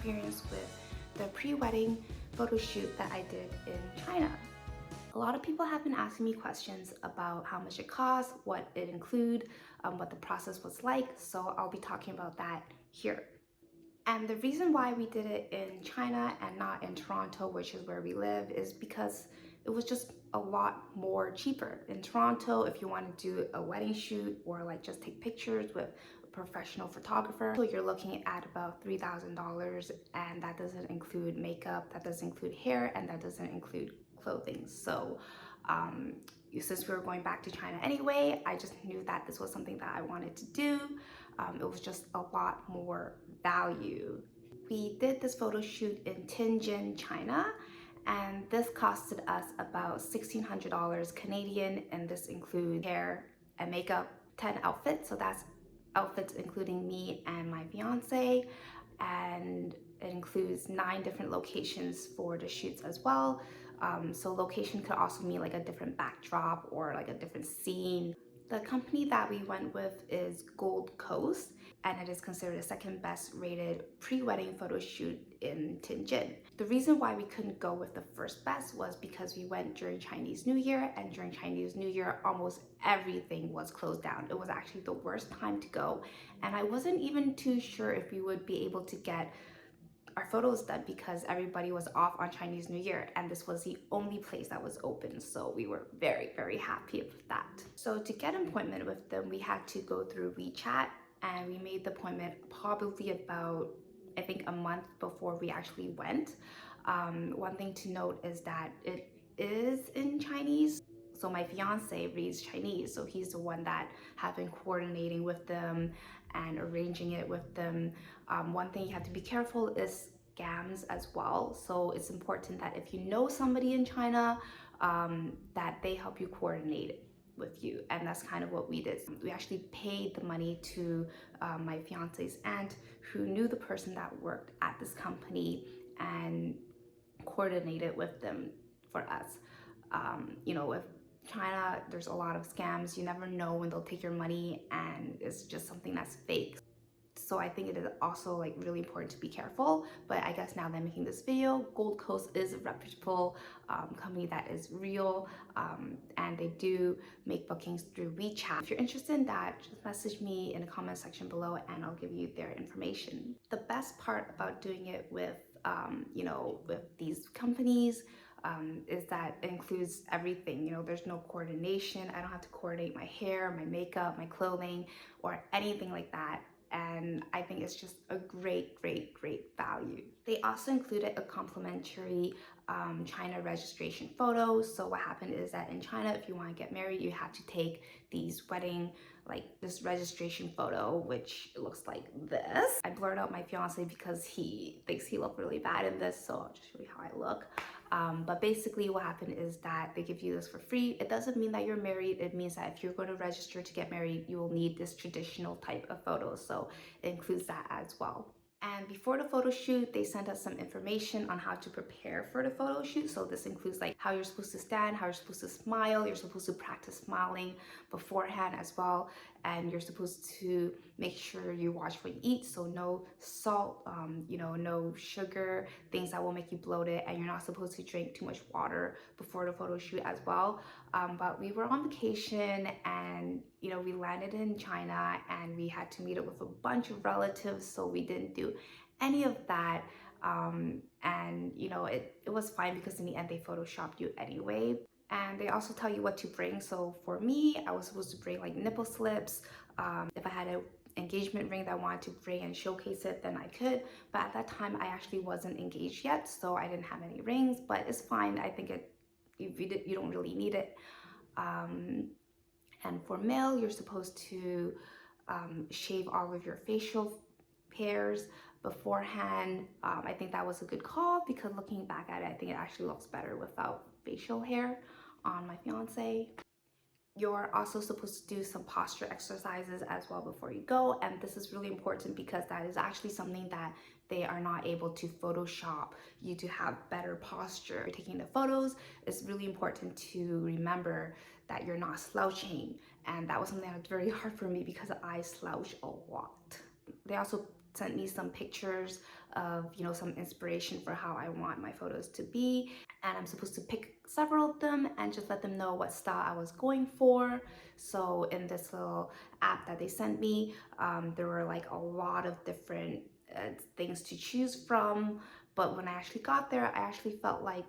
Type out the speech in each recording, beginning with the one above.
experience with the pre-wedding photo shoot that I did in China. A lot of people have been asking me questions about how much it costs, what it includes, what the process was like, so I'll be talking about that here. And the reason why we did it in China and not in Toronto, which is where we live, is because it was just a lot more cheaper. In Toronto, if you want to do a wedding shoot or like just take pictures with a professional photographer, so you're looking at about $3,000, and that doesn't include makeup, that doesn't include hair, and that doesn't include clothing. So since we were going back to China anyway, I just knew that this was something that I wanted to do. It was just a lot more value. We did this photo shoot in Tianjin, China, and this costed us about $1,600 Canadian, and this includes hair and makeup, 10 outfits, so that's outfits including me and my fiance, and it includes 9 different locations for the shoots as well. So location could also mean like a different backdrop or like a different scene. The company that we went with is Goldcoast, and it is considered the second best rated pre-wedding photo shoot in Tianjin. The reason why we couldn't go with the first best was because we went during Chinese New Year, and during Chinese New Year, almost everything was closed down. It was actually the worst time to go, and I wasn't even too sure if we would be able to get our photos done because everybody was off on Chinese New Year, and this was the only place that was open, so we were very, very happy with that. So to get an appointment with them, we had to go through WeChat, and we made the appointment probably about, I think, a month before we actually went. One thing to note is that it is in Chinese. So my fiance reads Chinese, so he's the one that have been coordinating with them and arranging it with them. One thing you have to be careful is scams as well. So it's important that if you know somebody in China, that they help you coordinate it with you, and that's kind of what we did. We actually paid the money to my fiance's aunt, who knew the person that worked at this company, and coordinated with them for us. You know, with China, there's a lot of scams. You never know when they'll take your money, and it's just something that's fake. So I think it is also like really important to be careful. But I guess now that I'm making this video, Goldcoast is a reputable company that is real, and they do make bookings through WeChat. If you're interested in that, just message me in the comment section below and I'll give you their information. The best part about doing it with you know, with these companies is that it includes everything. You know, there's no coordination. I don't have to coordinate my hair, my makeup, my clothing, or anything like that. And I think it's just a great, great, great value. They also included a complimentary China registration photo. So what happened is that in China, if you want to get married, you have to take these wedding, like this registration photo, which looks like this. I blurred out my fiance because he thinks he looked really bad in this, so I'll just show you how I look. But basically what happened is that they give you this for free. It doesn't mean that you're married. It means that if you're going to register to get married, you will need this traditional type of photo. So it includes that as well. And before the photo shoot, they sent us some information on how to prepare for the photo shoot. So this includes like how you're supposed to stand, how you're supposed to smile. You're supposed to practice smiling beforehand as well. And you're supposed to make sure you watch what you eat. So no salt, you know, no sugar, things that will make you bloated. And you're not supposed to drink too much water before the photo shoot as well. But we were on vacation, and you know, we landed in China and we had to meet up with a bunch of relatives, so we didn't do any of that. And you know, it was fine because in the end they photoshopped you anyway. And they also tell you what to bring. So for me, I was supposed to bring like nipple slips. If I had an engagement ring that I wanted to bring and showcase it, then I could. But at that time, I actually wasn't engaged yet, so I didn't have any rings. But it's fine. I think you don't really need it. And for male, you're supposed to shave all of your facial hairs beforehand. I think that was a good call because looking back at it, I think it actually looks better without facial hair on my fiance. You're also supposed to do some posture exercises as well before you go, and this is really important because that is actually something that they are not able to Photoshop you to have better posture. You're taking the photos, it's really important to remember that you're not slouching, and that was something that was very hard for me because I slouch a lot. They also sent me some pictures of, some inspiration for how I want my photos to be. And I'm supposed to pick several of them and just let them know what style I was going for. So in this little app that they sent me, there were like a lot of different things to choose from. But when I actually got there, I actually felt like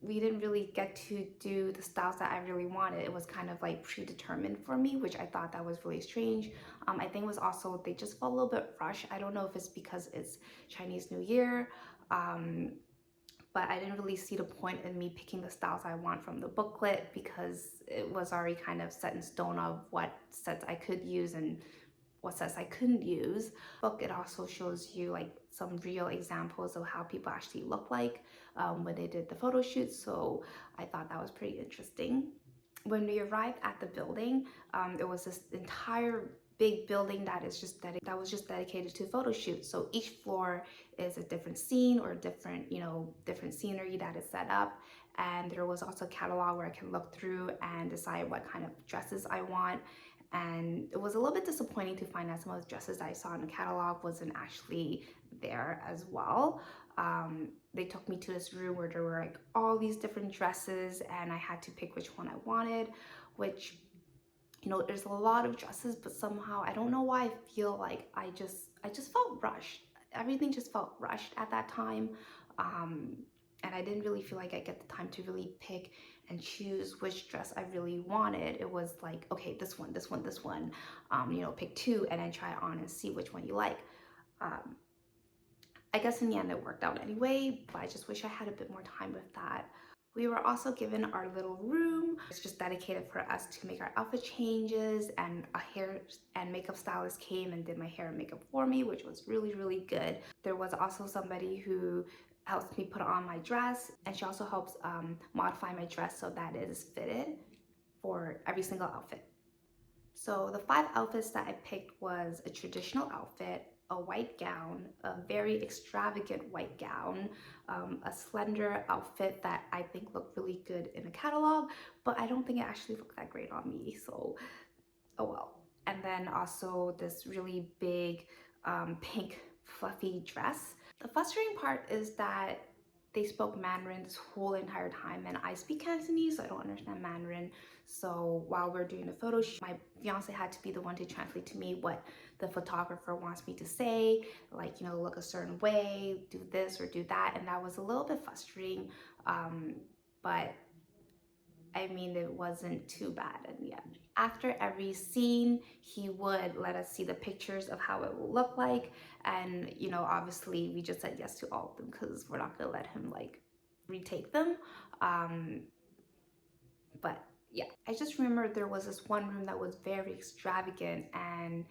we didn't really get to do the styles that I really wanted. It was kind of like predetermined for me, which I thought that was really strange. I think it was also, they just felt a little bit rushed. I don't know if it's because it's Chinese New Year, but I didn't really see the point in me picking the styles I want from the booklet because it was already kind of set in stone of what sets I could use and what sets I couldn't use. Book, it also shows you like some real examples of how people actually look like when they did the photo shoot. So I thought that was pretty interesting. When we arrived at the building, it was this entire big building that was just dedicated to photo shoots. So each floor is a different scene or different, different scenery that is set up. And there was also a catalog where I can look through and decide what kind of dresses I want. And it was a little bit disappointing to find out some of the dresses I saw in the catalog wasn't actually there as well. They took me to this room where there were like all these different dresses and I had to pick which one I wanted, which, there's a lot of dresses, but somehow I don't know why I feel like I just felt rushed. Everything just felt rushed at that time. And I didn't really feel like I get the time to really pick and choose which dress I really wanted. It was like, okay, this one, this one, this one, pick two and then try it on and see which one you like. I guess in the end it worked out anyway, but I just wish I had a bit more time with that. We were also given our little room. It's just dedicated for us to make our outfit changes, and a hair and makeup stylist came and did my hair and makeup for me, which was really, really good. There was also somebody who helps me put on my dress, and she also helps modify my dress so that it is fitted for every single outfit. So the 5 outfits that I picked was a traditional outfit, a white gown, a very extravagant white gown, a slender outfit that I think looked really good in a catalog, but I don't think it actually looked that great on me, so oh well. And then also this really big pink fluffy dress. The frustrating part is that they spoke Mandarin this whole entire time and I speak Cantonese, so I don't understand Mandarin. So while we're doing the photo shoot, my fiance had to be the one to translate to me what the photographer wants me to say, like, look a certain way, do this or do that. And that was a little bit frustrating, but I mean, it wasn't too bad in the end. After every scene, he would let us see the pictures of how it will look like. And, obviously we just said yes to all of them because we're not gonna let him like retake them. But yeah, I just remember there was this one room that was very extravagant and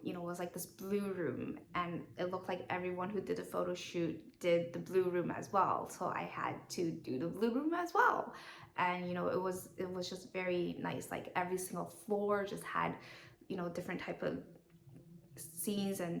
it was like this blue room and it looked like everyone who did the photo shoot did the blue room as well. So I had to do the blue room as well. And it was just very nice. Like every single floor just had, different type of scenes and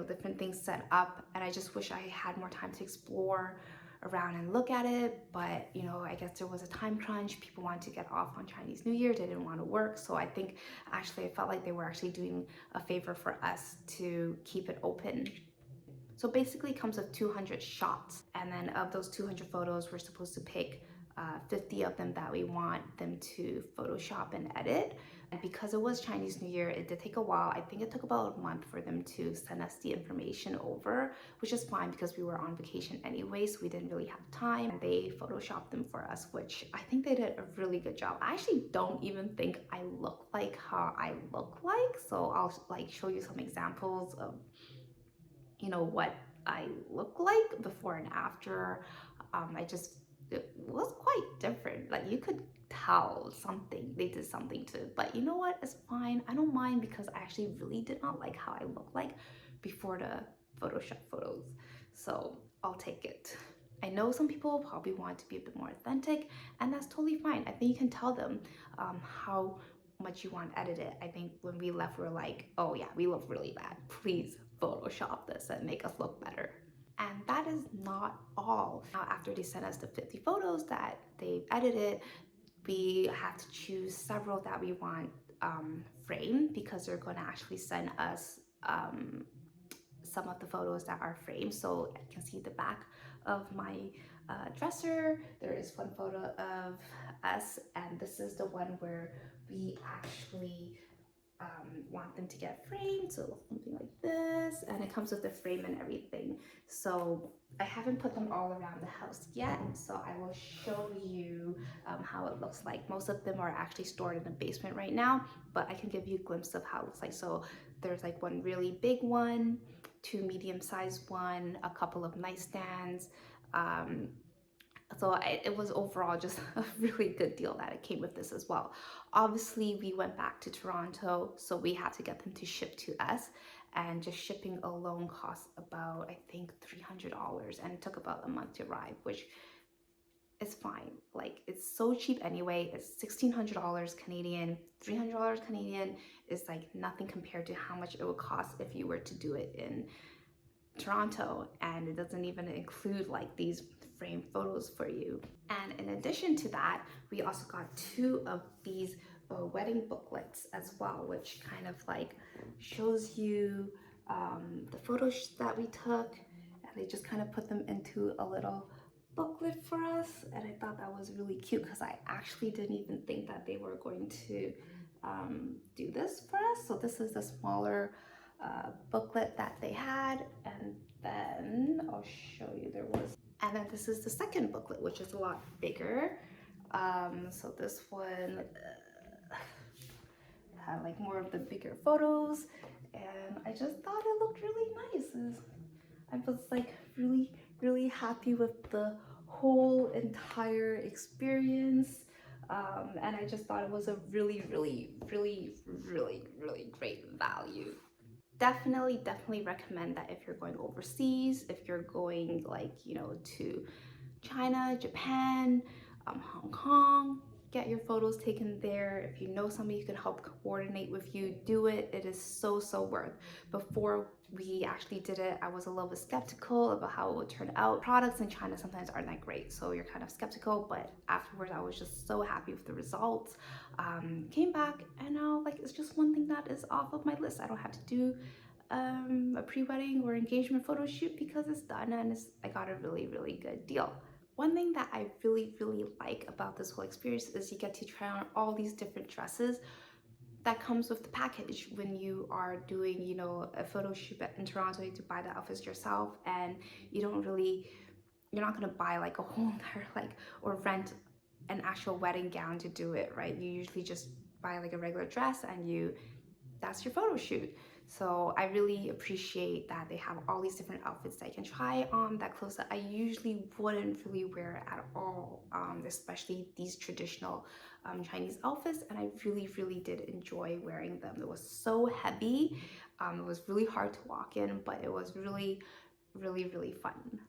different things set up. And I just wish I had more time to explore around and look at it, but I guess there was a time crunch. People wanted to get off on Chinese New Year, they didn't want to work, so I think actually I felt like they were actually doing a favor for us to keep it open. So basically it comes with 200 shots, and then of those 200 photos we're supposed to pick 50 of them that we want them to Photoshop and edit. And because it was Chinese New Year, it did take a while. I think it took about a month for them to send us the information over, which is fine because we were on vacation anyway, so we didn't really have time. And they Photoshopped them for us, which I think they did a really good job. I actually don't even think I look like how I look like, so I'll like show you some examples of what I look like before and after. It was quite different. Like you could tell they did something to it, but you know what, it's fine. I don't mind because I actually really did not like how I look like before the Photoshop photos, so I'll take it. I know some people probably want to be a bit more authentic, and that's totally fine. I think you can tell them how much you want edited. I think when we left, we were like, oh yeah, we look really bad. Please Photoshop this and make us look better. And that is not all. Now, after they sent us the 50 photos that they edited, we have to choose several that we want framed because they're going to actually send us um, some of the photos that are framed. So you can see the back of my dresser. There is one photo of us, and this is the one where we actually want them to get framed. So it looks something like this, and it comes with the frame and everything. So I haven't put them all around the house yet, so I will show you how it looks like. Most of them are actually stored in the basement right now, but I can give you a glimpse of how it looks like. So there's like one really big one, two medium-sized one, a couple of nightstands. Um, it was overall just a really good deal that it came with this as well. Obviously, we went back to Toronto, so we had to get them to ship to us. And just shipping alone cost about, I think, $300. And it took about a month to arrive, which is fine. Like, it's so cheap anyway. It's $1,600 Canadian, $300 Canadian is like nothing compared to how much it would cost if you were to do it in Toronto, and it doesn't even include like these framed photos for you. And in addition to that, we also got two of these wedding booklets as well, which kind of like shows you the photos that we took, and they just kind of put them into a little booklet for us. And I thought that was really cute because I actually didn't even think that they were going to do this for us. So this is the smaller booklet that they had, and then I'll show you and then this is the second booklet, which is a lot bigger. So this one had like more of the bigger photos, and I just thought it looked really nice. I was like really happy with the whole entire experience. And I just thought it was a really great value. Definitely recommend that if you're going overseas, if you're going like, you know, to China, Japan, Hong Kong, get your photos taken there. If you know somebody who can help coordinate with you, do it. It is so worth. Before we actually did it, I was a little bit skeptical about how it would turn out. Products in China sometimes aren't that great, so you're kind of skeptical, but afterwards I was just so happy with the results. Came back, and now like it's just one thing that is off of my list. I don't have to do a pre-wedding or engagement photo shoot because it's done, and I got a really good deal. One thing that I really like about this whole experience is you get to try on all these different dresses that comes with the package. When you are doing, you know, a photo shoot in Toronto, you have to buy the outfits yourself, and you're not gonna buy like a whole entire like or rent an actual wedding gown to do it, right? You usually just buy like a regular dress, and that's your photo shoot. So I really appreciate that they have all these different outfits that I can try on, that clothes that I usually wouldn't really wear at all, especially these traditional Chinese outfits. And I really did enjoy wearing them. It was so heavy. It was really hard to walk in, but it was really fun.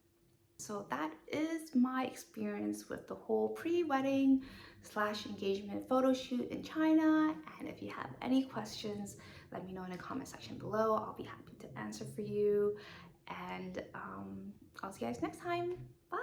So that is my experience with the whole pre-wedding / engagement photo shoot in China. And if you have any questions, let me know in the comment section below. I'll be happy to answer for you. And I'll see you guys next time. Bye!